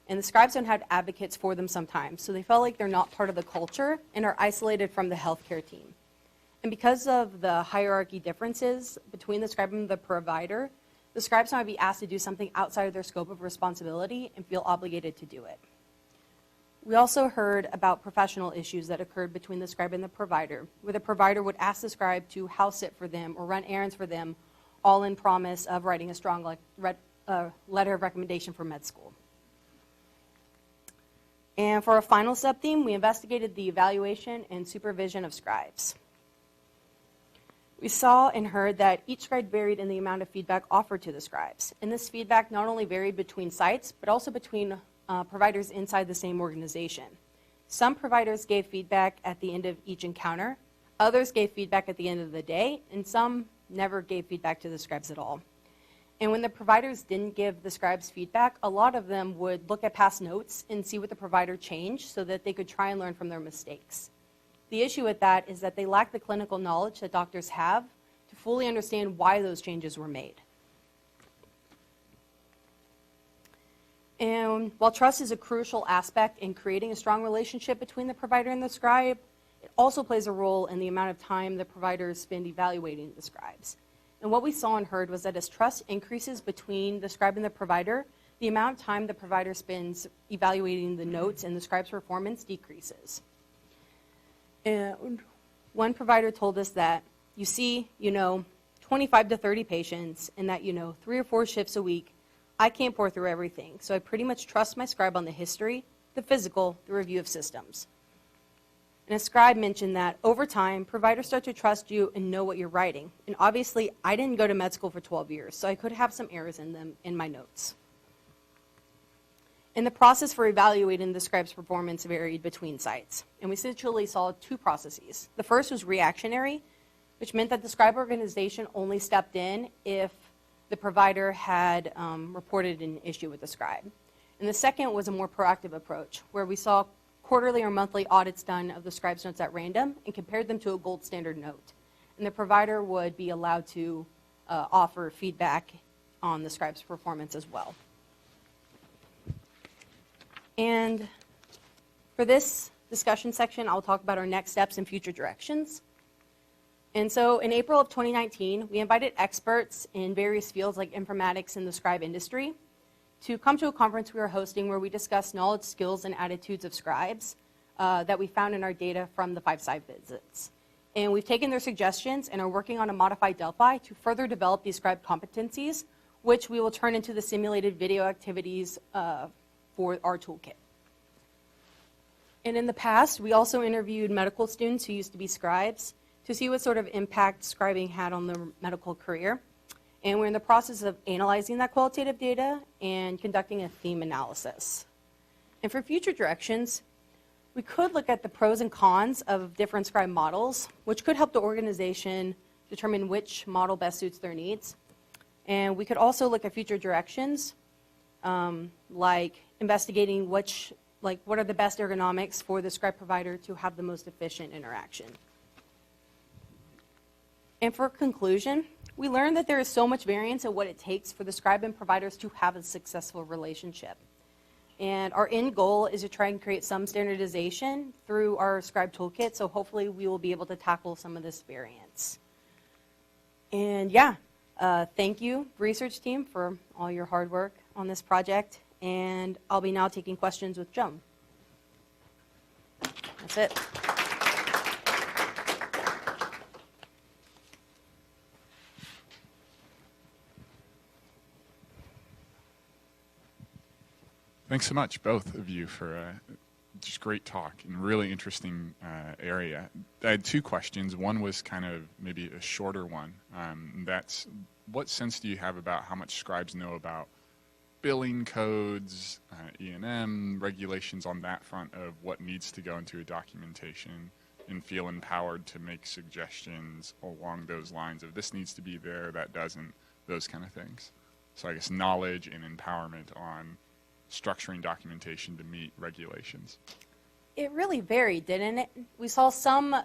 And the scribes don't have advocates for them sometimes, so they felt like they're not part of the culture and are isolated from the healthcare team. And because of the hierarchy differences between the scribe and the provider, the scribes might be asked to do something outside of their scope of responsibility and feel obligated to do it. We also heard about professional issues that occurred between the scribe and the provider, where the provider would ask the scribe to house sit for them or run errands for them, all in promise of writing a strong letter of recommendation for med school. And for our final sub-theme, we investigated the evaluation and supervision of scribes. We saw and heard that each scribe varied in the amount of feedback offered to the scribes. And this feedback not only varied between sites, but also between providers inside the same organization. Some providers gave feedback at the end of each encounter, others gave feedback at the end of the day, and some never gave feedback to the scribes at all. And when the providers didn't give the scribes feedback, a lot of them would look at past notes and see what the provider changed so that they could try and learn from their mistakes. The issue with that is that they lack the clinical knowledge that doctors have to fully understand why those changes were made. And while trust is a crucial aspect in creating a strong relationship between the provider and the scribe, it also plays a role in the amount of time the providers spend evaluating the scribes. And what we saw and heard was that as trust increases between the scribe and the provider, the amount of time the provider spends evaluating the notes and the scribe's performance decreases. And one provider told us that you see, 25 to 30 patients and that, 3 or 4 shifts a week, I can't pour through everything, so I pretty much trust my scribe on the history, the physical, the review of systems. And a scribe mentioned that over time, providers start to trust you and know what you're writing. And obviously, I didn't go to med school for 12 years, so I could have some errors in them in my notes. And the process for evaluating the scribe's performance varied between sites. And we essentially saw 2 processes. The first was reactionary, which meant that the scribe organization only stepped in if the provider had reported an issue with the scribe. And the second was a more proactive approach, where we saw quarterly or monthly audits done of the scribe's notes at random and compared them to a gold standard note. And the provider would be allowed to offer feedback on the scribe's performance as well. And for this discussion section, I'll talk about our next steps and future directions. And so in April of 2019, we invited experts in various fields like informatics and the scribe industry to come to a conference we were hosting where we discussed knowledge, skills, and attitudes of scribes that we found in our data from the 5 site visits. And we've taken their suggestions and are working on a modified Delphi to further develop these scribe competencies, which we will turn into the simulated video activities for our toolkit. And in the past, we also interviewed medical students who used to be scribes to see what sort of impact scribing had on their medical career. And we're in the process of analyzing that qualitative data and conducting a theme analysis. And for future directions, we could look at the pros and cons of different scribe models, which could help the organization determine which model best suits their needs. And we could also look at future directions, like investigating what are the best ergonomics for the scribe provider to have the most efficient interaction. And for conclusion, we learned that there is so much variance in what it takes for the scribe and providers to have a successful relationship. And our end goal is to try and create some standardization through our scribe toolkit, so hopefully we will be able to tackle some of this variance. And thank you, research team, for all your hard work on this project. And I'll be now taking questions with Joan. That's it. Thanks so much, both of you, for just great talk and really interesting area. I had two questions. One was kind of maybe a shorter one. That's, what sense do you have about how much scribes know about billing codes, E&M, regulations on that front of what needs to go into a documentation, and feel empowered to make suggestions along those lines of this needs to be there, that doesn't, those kind of things. So I guess knowledge and empowerment on structuring documentation to meet regulations. It really varied, didn't it? We saw some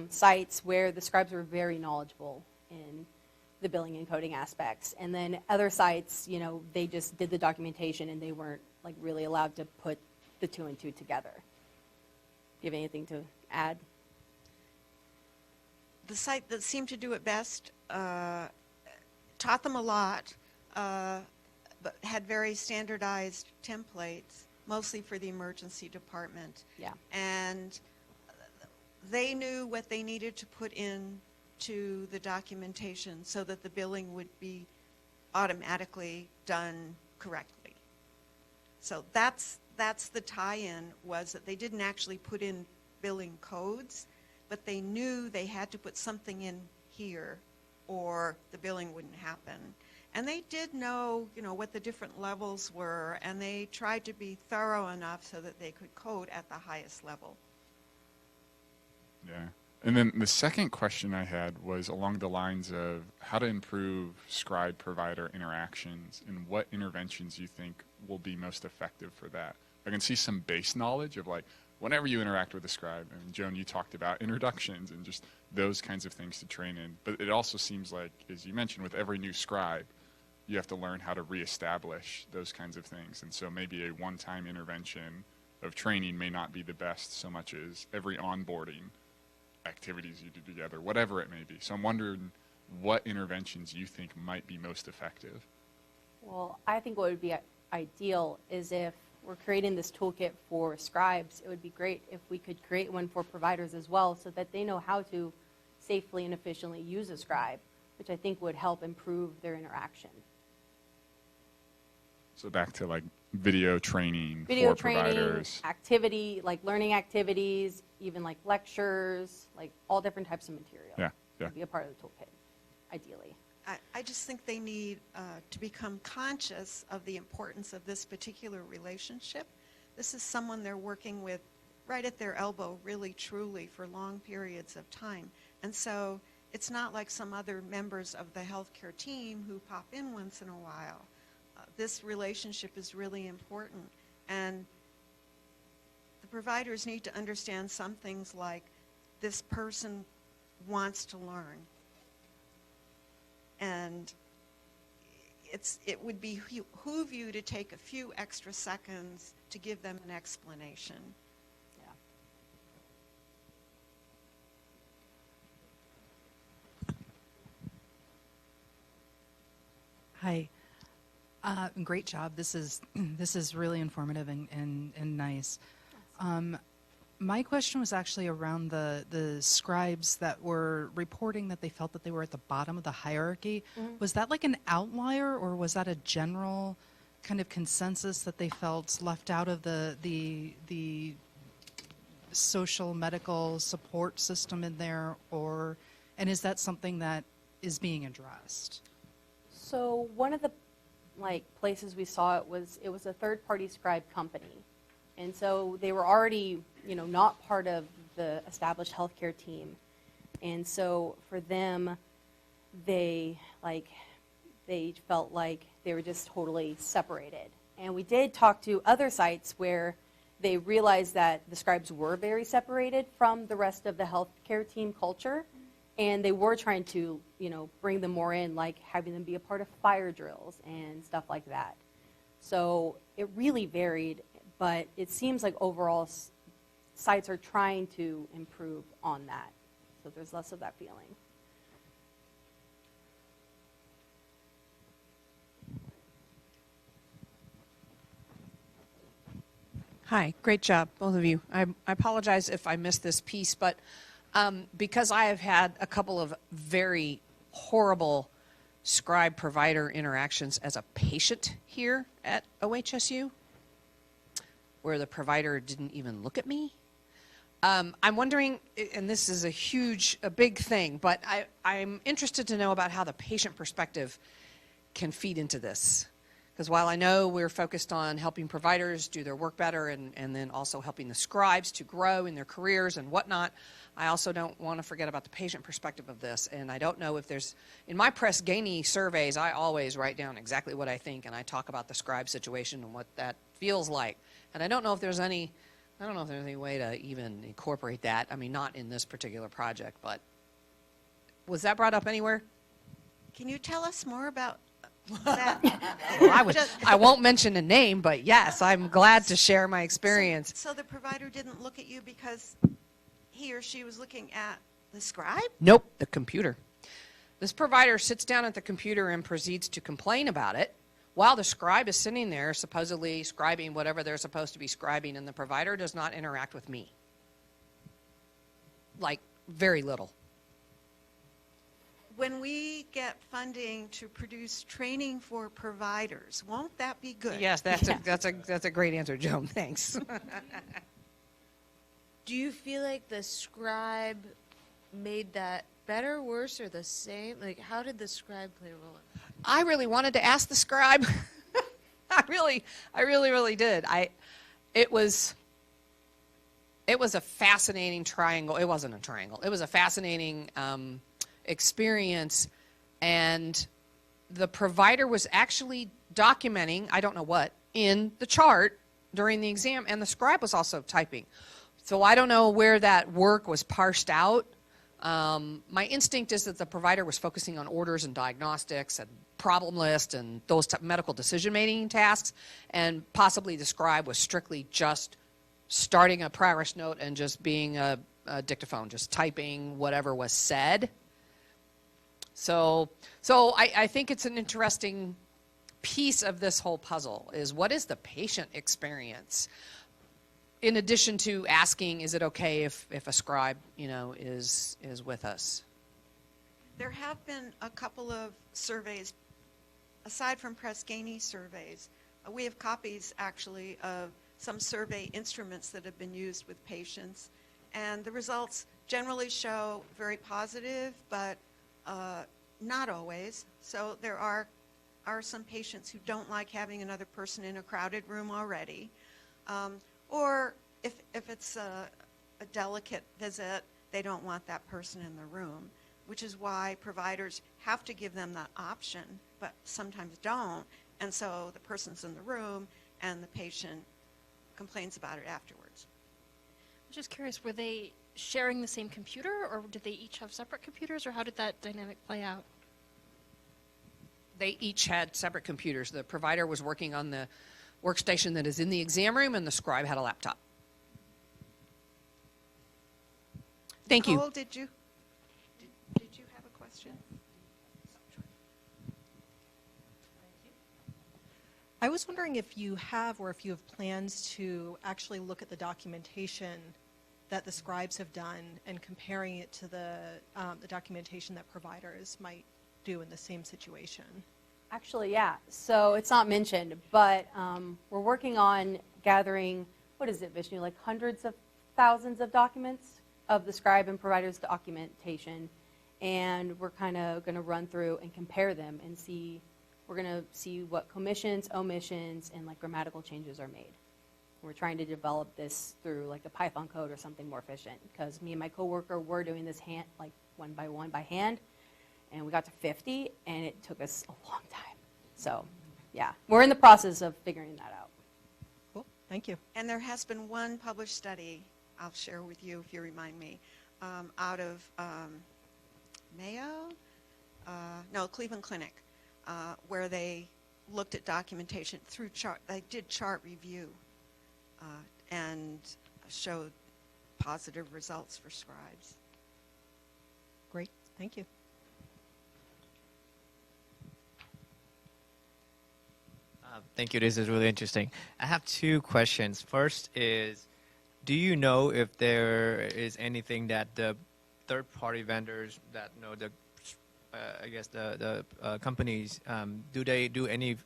sites where the scribes were very knowledgeable in the billing and coding aspects, and then other sites, you know, they just did the documentation and they weren't like really allowed to put the two and two together. Do you have anything to add? The site that seemed to do it best taught them a lot, but had very standardized templates, mostly for the emergency department. Yeah. And they knew what they needed to put in to the documentation so that the billing would be automatically done correctly. So that's the tie-in, was that they didn't actually put in billing codes, but they knew they had to put something in here or the billing wouldn't happen. And they did know, you know, what the different levels were, and they tried to be thorough enough so that they could code at the highest level. Yeah. And then the second question I had was along the lines of how to improve Scribe-Provider interactions and what interventions you think will be most effective for that. I can see some base knowledge of like whenever you interact with a scribe, and Joan, you talked about introductions and just those kinds of things to train in. But it also seems like, as you mentioned, with every new scribe, you have to learn how to reestablish those kinds of things. And so maybe a one-time intervention of training may not be the best so much as every onboarding activities you do together, whatever it may be. So I'm wondering what interventions you think might be most effective. Well, I think what would be ideal is if we're creating this toolkit for scribes, it would be great if we could create one for providers as well so that they know how to safely and efficiently use a scribe, which I think would help improve their interaction. So back to like video training Video for training, providers. activity, like learning activities, even like lectures, like all different types of material. Yeah, yeah. Would be a part of the toolkit, ideally. I just think they need to become conscious of the importance of this particular relationship. This is someone they're working with right at their elbow, really, truly, for long periods of time. And so it's not like some other members of the healthcare team who pop in once in a while. This relationship is really important. And the providers need to understand some things like this person wants to learn. And it would behoove you to take a few extra seconds to give them an explanation. Hi. Great job. This is really informative and nice. My question was actually around the scribes that were reporting that they felt that they were at the bottom of the hierarchy. Mm-hmm. Was that like an outlier, or was that a general kind of consensus that they felt left out of the social medical support system in there, and is that something that is being addressed? So one of the places we saw it was a third-party scribe company. And so they were already, not part of the established healthcare team. And so for them, they felt like they were just totally separated. And we did talk to other sites where they realized that the scribes were very separated from the rest of the healthcare team culture. And they were trying to, bring them more in, like having them be a part of fire drills and stuff like that. So it really varied. But it seems like overall sites are trying to improve on that. So there's less of that feeling. Hi, great job, both of you. I apologize if I missed this piece, but because I have had a couple of very horrible scribe-provider interactions as a patient here at OHSU, where the provider didn't even look at me. I'm wondering, and this is a big thing, but I'm interested to know about how the patient perspective can feed into this. Because while I know we're focused on helping providers do their work better and then also helping the scribes to grow in their careers and whatnot, I also don't want to forget about the patient perspective of this. And I don't know if there's, in my Press-Ganey surveys, I always write down exactly what I think, and I talk about the scribe situation and what that feels like. And I don't know if there's any way to even incorporate that. I mean, not in this particular project, but was that brought up anywhere? Can you tell us more about that? Well, I won't mention a name, but yes, I'm glad to share my experience. So the provider didn't look at you because he or she was looking at the scribe? Nope, the computer. This provider sits down at the computer and proceeds to complain about it while the scribe is sitting there supposedly scribing whatever they're supposed to be scribing, and the provider does not interact with me. Like, very little. When we get funding to produce training for providers, won't that be good? Yes, that's a great answer, Joan. Thanks. Do you feel like the scribe made that better, worse, or the same? Like, how did the scribe play a role in that? I really wanted to ask the scribe. I really did. It was a fascinating triangle. It wasn't a triangle. It was a fascinating experience, and the provider was actually documenting, I don't know what, in the chart during the exam, and the scribe was also typing. So I don't know where that work was parsed out. My instinct is that the provider was focusing on orders and diagnostics and problem list and those medical decision-making tasks, and possibly the scribe was strictly just starting a progress note and just being a dictaphone, just typing whatever was said. So I think it's an interesting piece of this whole puzzle is what is the patient experience? In addition to asking, is it okay if a scribe, is with us? There have been a couple of surveys, aside from Press-Ganey surveys. We have copies, actually, of some survey instruments that have been used with patients. And the results generally show very positive, but not always. So there are some patients who don't like having another person in a crowded room already. Or if it's a delicate visit, they don't want that person in the room, which is why providers have to give them that option, but sometimes don't. And so the person's in the room and the patient complains about it afterwards. I'm just curious, were they sharing the same computer, or did they each have separate computers, or how did that dynamic play out? They each had separate computers. The provider was working on the workstation that is in the exam room, and the scribe had a laptop. Thank you. Nicole, did you have a question? I was wondering if you have or if you have plans to actually look at the documentation that the scribes have done and comparing it to the documentation that providers might do in the same situation. Actually, yeah. So it's not mentioned, but we're working on gathering, what is it, Vishnu, like hundreds of thousands of documents of the scribe and provider's documentation. And we're kind of going to run through and compare them and see, we're going to see what commissions, omissions, and like grammatical changes are made. We're trying to develop this through like a Python code or something more efficient, because me and my coworker were doing this like one by hand, and we got to 50, and it took us a long time. So, yeah, we're in the process of figuring that out. Cool, thank you. And there has been one published study, I'll share with you if you remind me, out of Mayo? No, Cleveland Clinic, where they looked at documentation through chart. They did chart review and showed positive results for scribes. Great, thank you. Thank you. This is really interesting. I have two questions. First is, do you know if there is anything that the third-party vendors that the I guess the companies, do they do any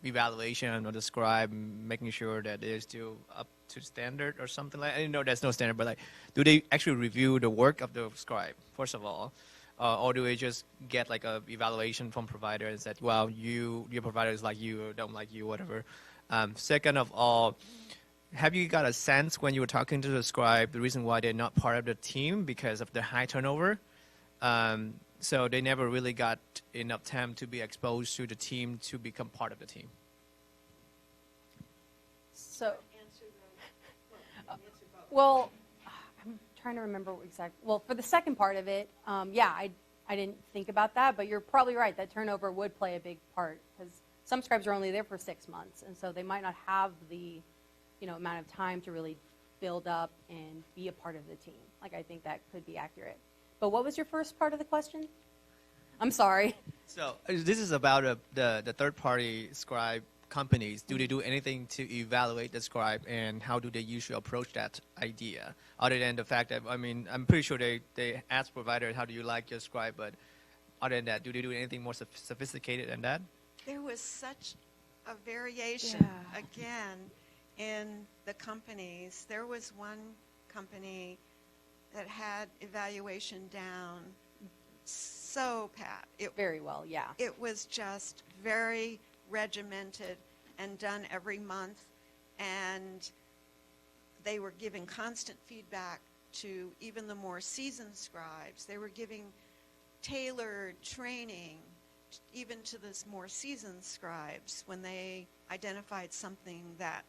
evaluation of the scribe, making sure that they're still up to standard or something like? I didn't know there's no standard, but like, do they actually review the work of the scribe first of all, or do they just get like a evaluation from provider and said, well, your provider is like you or don't like you, whatever. Second of all, have you got a sense when you were talking to the scribe the reason why they're not part of the team because of the high turnover? So they never really got enough time to be exposed to the team to become part of the team. So, well, I'm trying to remember exactly. Well, for the second part of it, yeah, I didn't think about that, but you're probably right. That turnover would play a big part because some scribes are only there for 6 months, and so they might not have the, amount of time to really build up and be a part of the team. Like, I think that could be accurate. But what was your first part of the question? I'm sorry. So this is about the third-party scribe companies. Do they do anything to evaluate the scribe, and how do they usually approach that idea? Other than the fact that, I mean, I'm pretty sure they ask providers, how do you like your scribe? But other than that, do they do anything more sophisticated than that? There was such a variation, again, in the companies. There was one company that had evaluation down so pat. Very well, yeah. It was just very regimented and done every month, and they were giving constant feedback to even the more seasoned scribes. They were giving tailored training even to the more seasoned scribes when they identified something that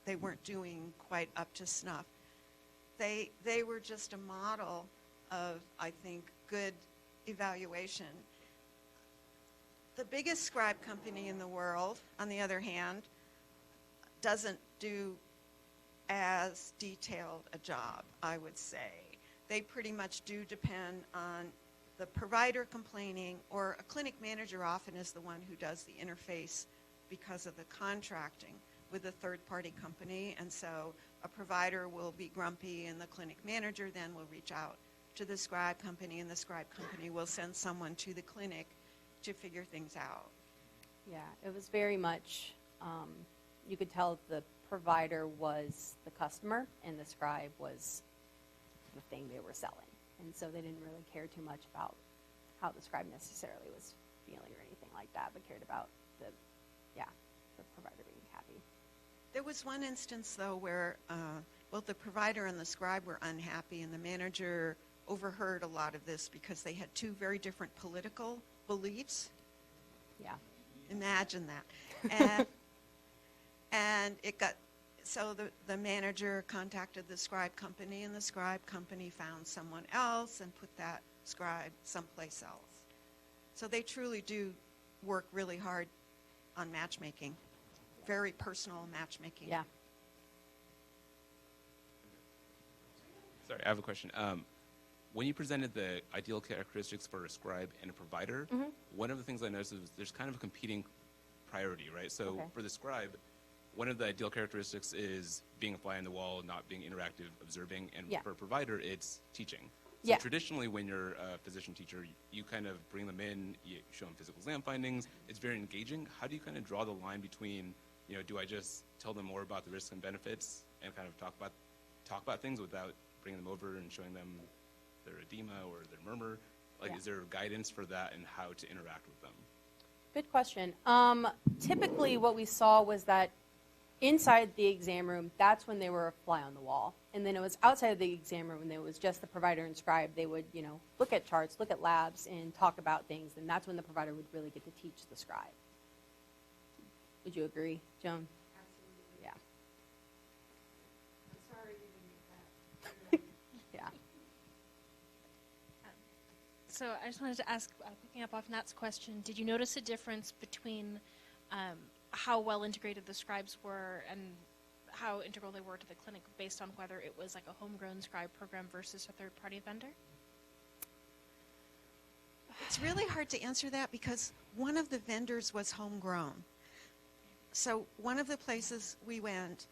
they weren't doing quite up to snuff. They were just a model of, I think, good evaluation. The biggest scribe company in the world, on the other hand, doesn't do as detailed a job, I would say. They pretty much do depend on the provider complaining, or a clinic manager often is the one who does the interface because of the contracting with a third-party company, and so a provider will be grumpy and the clinic manager then will reach out to the scribe company, and the scribe company will send someone to the clinic to figure things out. Yeah, it was very much, you could tell the provider was the customer and the scribe was the thing they were selling. And so they didn't really care too much about how the scribe necessarily was feeling or anything like that, but cared about the provider being happy. There was one instance, though, where both the provider and the scribe were unhappy, and the manager overheard a lot of this because they had two very different political beliefs. Yeah. Imagine that. And it got, so the manager contacted the scribe company, and the scribe company found someone else and put that scribe someplace else. So they truly do work really hard on matchmaking, very personal matchmaking. Yeah. Sorry, I have a question. When you presented the ideal characteristics for a scribe and a provider, one of the things I noticed is there's kind of a competing priority, right? So for the scribe, one of the ideal characteristics is being a fly on the wall, not being interactive, observing, and for a provider, it's teaching. So traditionally, when you're a physician teacher, you kind of bring them in, you show them physical exam findings. It's very engaging. How do you kind of draw the line between, do I just tell them more about the risks and benefits and kind of talk about things without bringing them over and showing them their edema or their murmur? Like, is there guidance for that and how to interact with them? Good question. Typically what we saw was that inside the exam room, that's when they were a fly on the wall. And then it was outside of the exam room when it was just the provider and scribe. They would, look at charts, look at labs, and talk about things. And that's when the provider would really get to teach the scribe. Would you agree, Joan? Absolutely. Yeah. I'm sorry you didn't get that. Yeah. So I just wanted to ask, picking up off Nat's question, did you notice a difference between how well integrated the scribes were and how integral they were to the clinic based on whether it was like a homegrown scribe program versus a third-party vendor? It's really hard to answer that because one of the vendors was homegrown. So one of the places we went,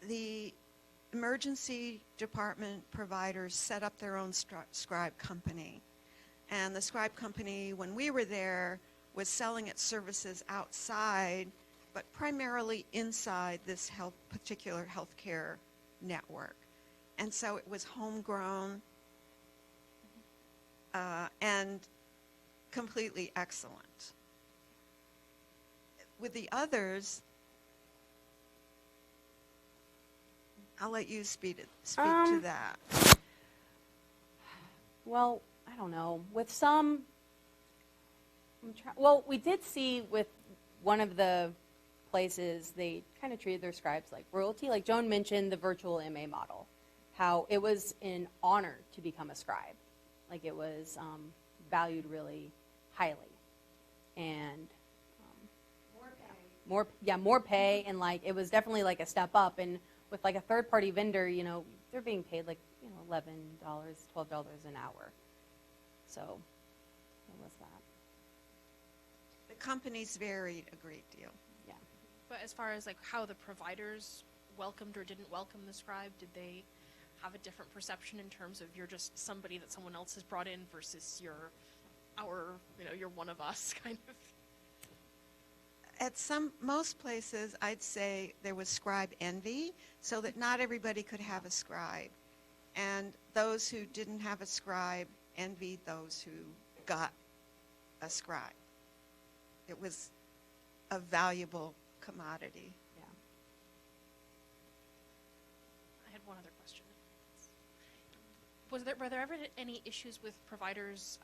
the emergency department providers set up their own scribe company. And the Scribe company, when we were there, was selling its services outside, but primarily inside this particular healthcare network. And so it was homegrown and completely excellent. With the others, I'll let you speak to that. Well, I don't know. With some, well, we did see with one of the places, they kind of treated their scribes like royalty. Like Joan mentioned the virtual MA model, how it was an honor to become a scribe. Like it was valued really highly. And more pay, and like it was definitely like a step up. And with like a third-party vendor, you know, they're being paid like, you know, $11, $12 an hour. So what was that? The companies varied a great deal. Yeah. But as far as like how the providers welcomed or didn't welcome the scribe, did they have a different perception in terms of you're just somebody that someone else has brought in versus you're one of us kind of? At most places, I'd say there was scribe envy, so that not everybody could have a scribe. And those who didn't have a scribe envied those who got a scribe. It was a valuable commodity. Yeah. I had one other question. Were there ever any issues with providers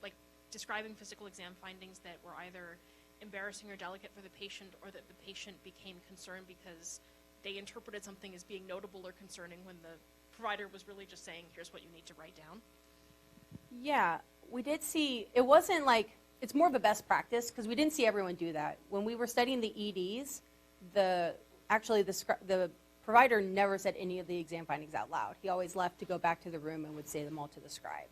like describing physical exam findings that were either embarrassing or delicate for the patient, or that the patient became concerned because they interpreted something as being notable or concerning when the provider was really just saying, here's what you need to write down? Yeah, we did see, it wasn't like, it's more of a best practice because we didn't see everyone do that. When we were studying the EDs, the provider never said any of the exam findings out loud. He always left to go back to the room and would say them all to the scribe.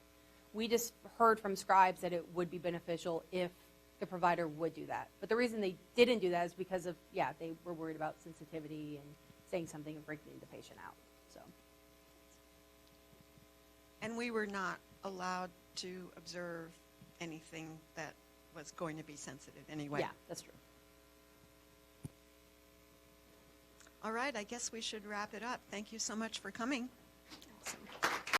We just heard from scribes that it would be beneficial if the provider would do that. But the reason they didn't do that is because of, they were worried about sensitivity and saying something and freaking the patient out. So. And we were not allowed to observe anything that was going to be sensitive anyway. Yeah, that's true. All right, I guess we should wrap it up. Thank you so much for coming.